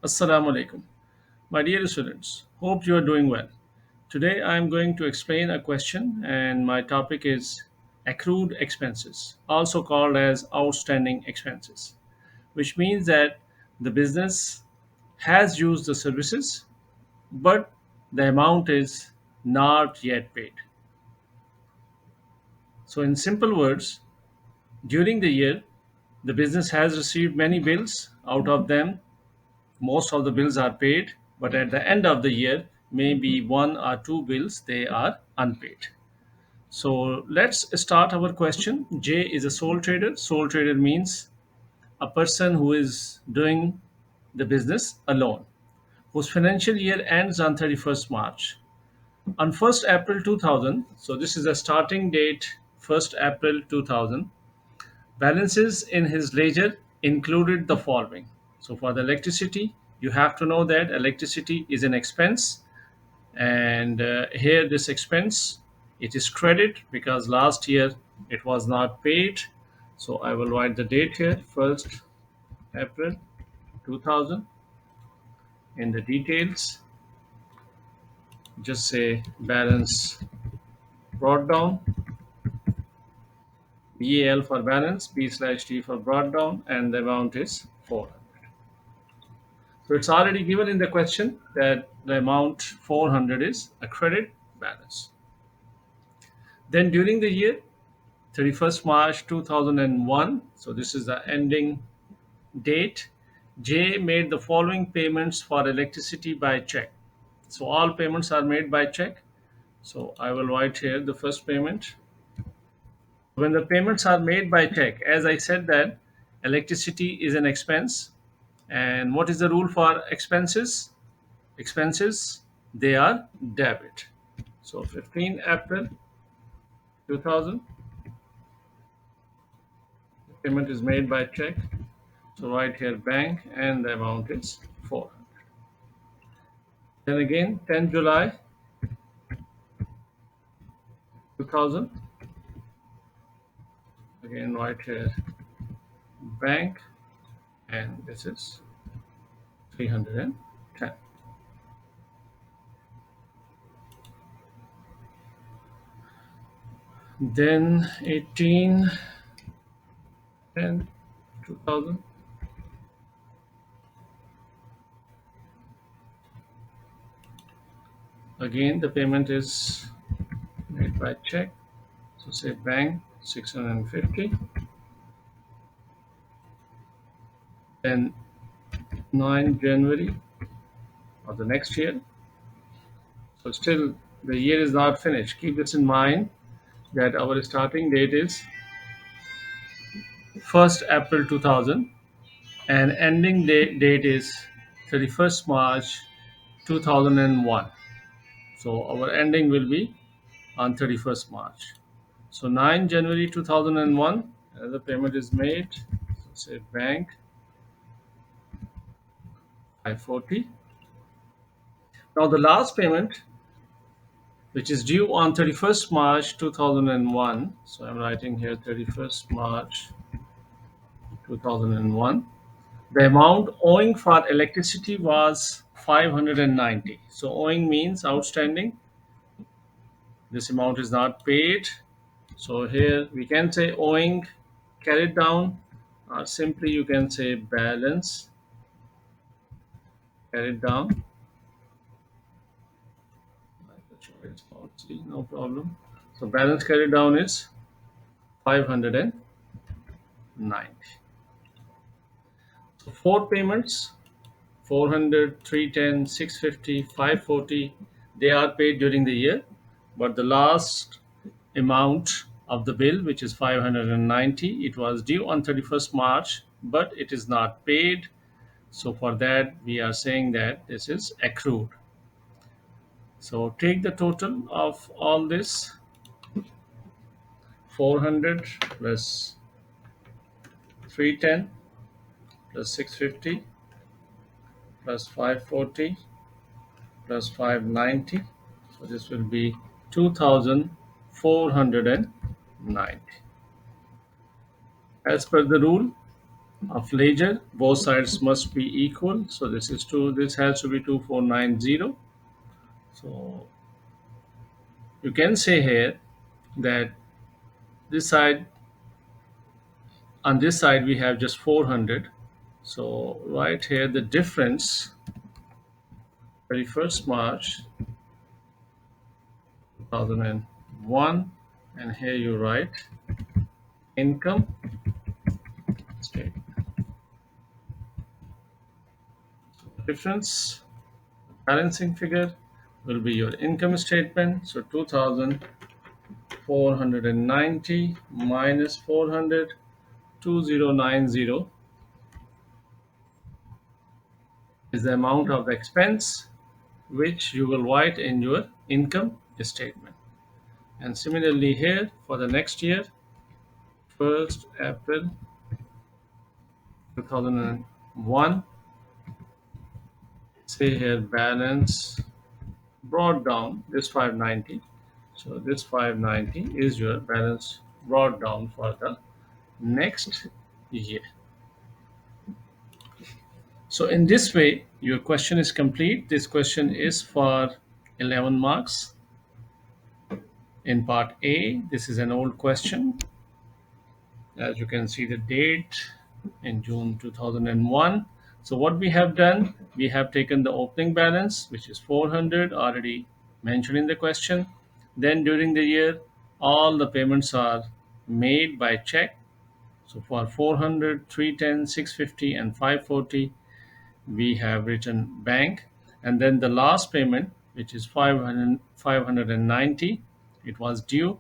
Assalamu alaikum. My dear students, hope you are doing well. Today I am going to explain a question, and my topic is accrued expenses, also called as outstanding expenses, which means that the business has used the services, but the amount is not yet paid. So, in simple words, during the year, the business has received many bills. Out of them, most of the bills are paid, but at the end of the year, maybe one or two bills they are unpaid. So let's start our question. J is a sole trader. Sole trader means a person who is doing the business alone, whose financial year ends on 31st March. On 1st April 2000, so this is the starting date, 1st April 2000, balances in his ledger included the following. So for the electricity, you have to know that electricity is an expense, and here this expense it is credit because last year it was not paid. So I will write the date here, 1st April 2000. In the details, just say balance brought down, BAL for balance, B/T for brought down, and the amount is 400. So it's already given in the question that the amount 400 is a credit balance. Then during the year 31st March 2001, so this is the ending date, J made the following payments for electricity by check. So all payments are made by check. So I will write here the first payment. When the payments are made by check, as I said that electricity is an expense. And what is the rule for expenses? Expenses, they are debit. So 15 April 2000, the payment is made by check. So right here bank, and the amount is 400. Then again 10 July 2000, again right here bank, and this is 310. Then 18 10 2000, again the payment is made by check. So say bank 650. Then 9 January of the next year. So still the year is not finished. Keep this in mind that our starting date is 1st April 2000, and ending date is 31st March 2001. So our ending will be on 31st March. So 9 January 2001, the payment is made. So say bank 540. Now the last payment, which is due on 31st March 2001. So I'm writing here 31st March 2001. The amount owing for electricity was 590. So owing means outstanding. This amount is not paid. So here we can say owing carried down, or simply you can say balance carried down. No problem. So balance carried down is 590. So four payments, 400, 310, 650, 540, they are paid during the year, but the last amount of the bill, which is 590, it was due on 31st March, but it is not paid. So for that, we are saying that this is accrued. So take the total of all this, 400 plus 310 plus 650 plus 540 plus 590. So this will be 2490. As per the rule, of ledger. Both sides must be equal. So this is 2. This has to be 2490. So you can say here that this side, on this side we have just 400. So right here the difference 31st March 2001, and here you write income statement. Difference balancing figure will be your income statement. So 2490 minus 400, 2090 is the amount of the expense which you will write in your income statement. And similarly here for the next year, 1st April 2001, say here balance brought down this 590. So this 590 is your balance brought down for the next year. So in this way, your question is complete. This question is for 11 marks. In part A, this is an old question. As you can see the date in June 2001. So what we have done, we have taken the opening balance, which is 400, already mentioned in the question. Then during the year, all the payments are made by check. So for 400, 310, 650, and 540, we have written bank. And then the last payment, which is 590, it was due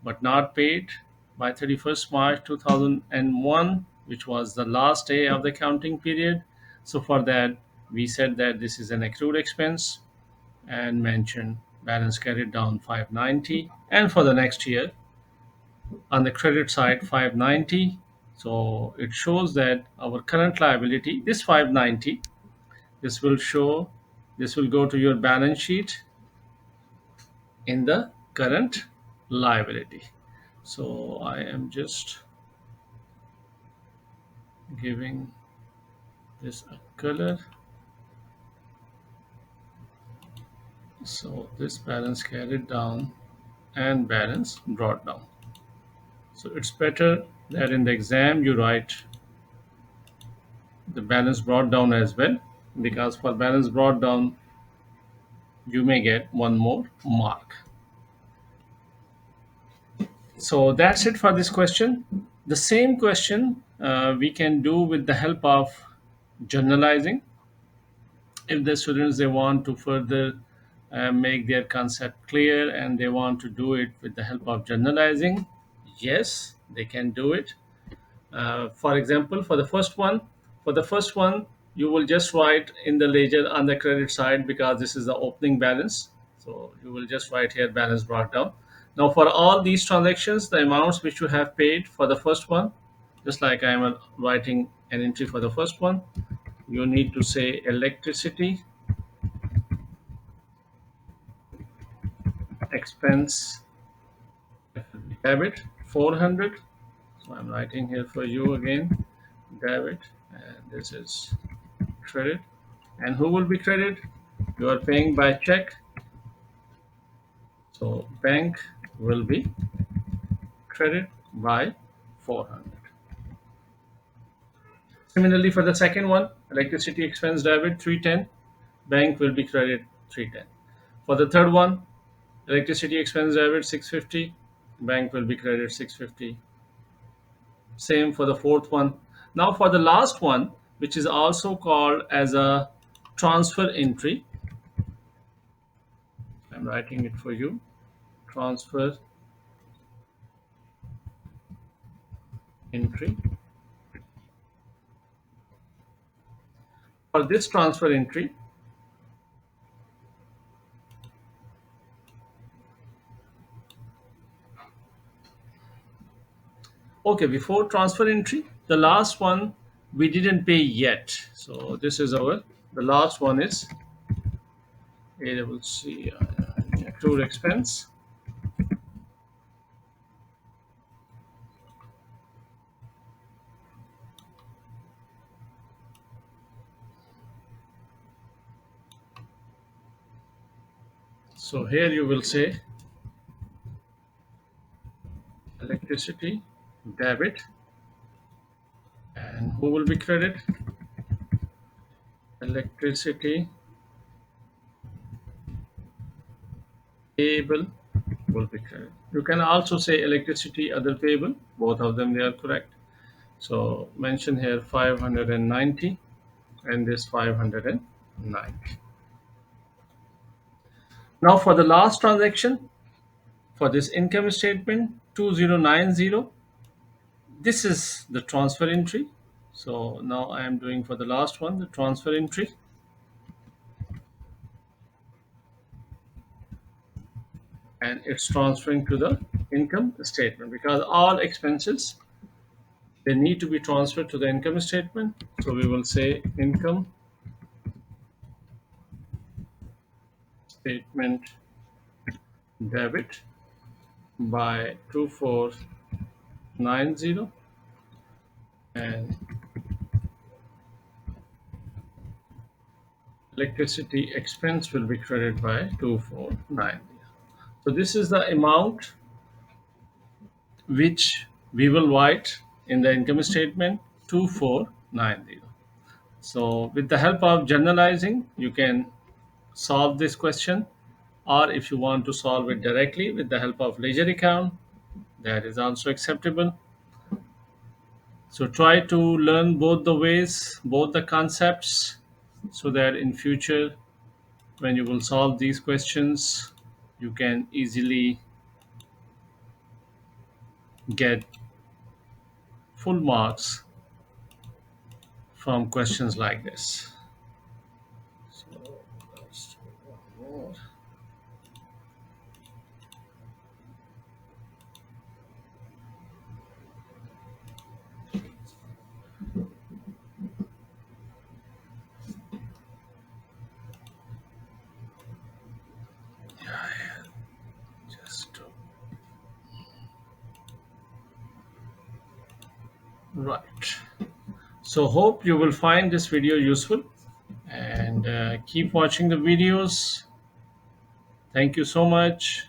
but not paid by 31st March 2001, which was the last day of the counting period. So for that, we said that this is an accrued expense and mentioned balance carried down 590. And for the next year, on the credit side, 590. So it shows that our current liability, this 590, this will show, this will go to your balance sheet in the current liability. So I am just giving this a color. So this balance carried down and balance brought down. So it's better that in the exam you write the balance brought down as well, because for balance brought down you may get one more mark. So that's it for this question. The same question we can do with the help of generalizing. If the students they want to further make their concept clear and they want to do it with the help of generalizing, yes, they can do it. For example, for the first one, you will just write in the ledger on the credit side, because this is the opening balance. So you will just write here balance brought down. Now for all these transactions, the amounts which you have paid for the first one, just like I am writing an entry for the first one, you need to say electricity expense debit 400. So I'm writing here for you again, debit, and this is credit. And who will be credit? You are paying by check, so bank will be credit by 400. Similarly, for the second one, electricity expense debit 310, bank will be credit 310. For the third one, electricity expense debit 650, bank will be credit 650. Same for the fourth one. Now for the last one, which is also called as a transfer entry, I'm writing it for you, transfer entry. For this transfer entry, okay, before transfer entry, the last one we didn't pay yet. So this is our, the last one is AWC, accrued expense. So here you will say electricity debit, and who will be credit? Electricity payable will be credit. You can also say electricity other payable. Both of them they are correct. So mention here 590 and this 590. Now for the last transaction for this income statement 2090, this is the transfer entry. So now I am doing for the last one the transfer entry, and it's transferring to the income statement because all expenses they need to be transferred to the income statement. So we will say income statement debit by 2490, and electricity expense will be credited by 2490. So this is the amount which we will write in the income statement 2490. So with the help of generalizing, you can solve this question, or if you want to solve it directly with the help of ledger account, that is also acceptable. So try to learn both the ways, both the concepts, so that in future when you will solve these questions, you can easily get full marks from questions like this. So let's do one more. Just right. So hope you will find this video useful, and keep watching the videos. Thank you so much.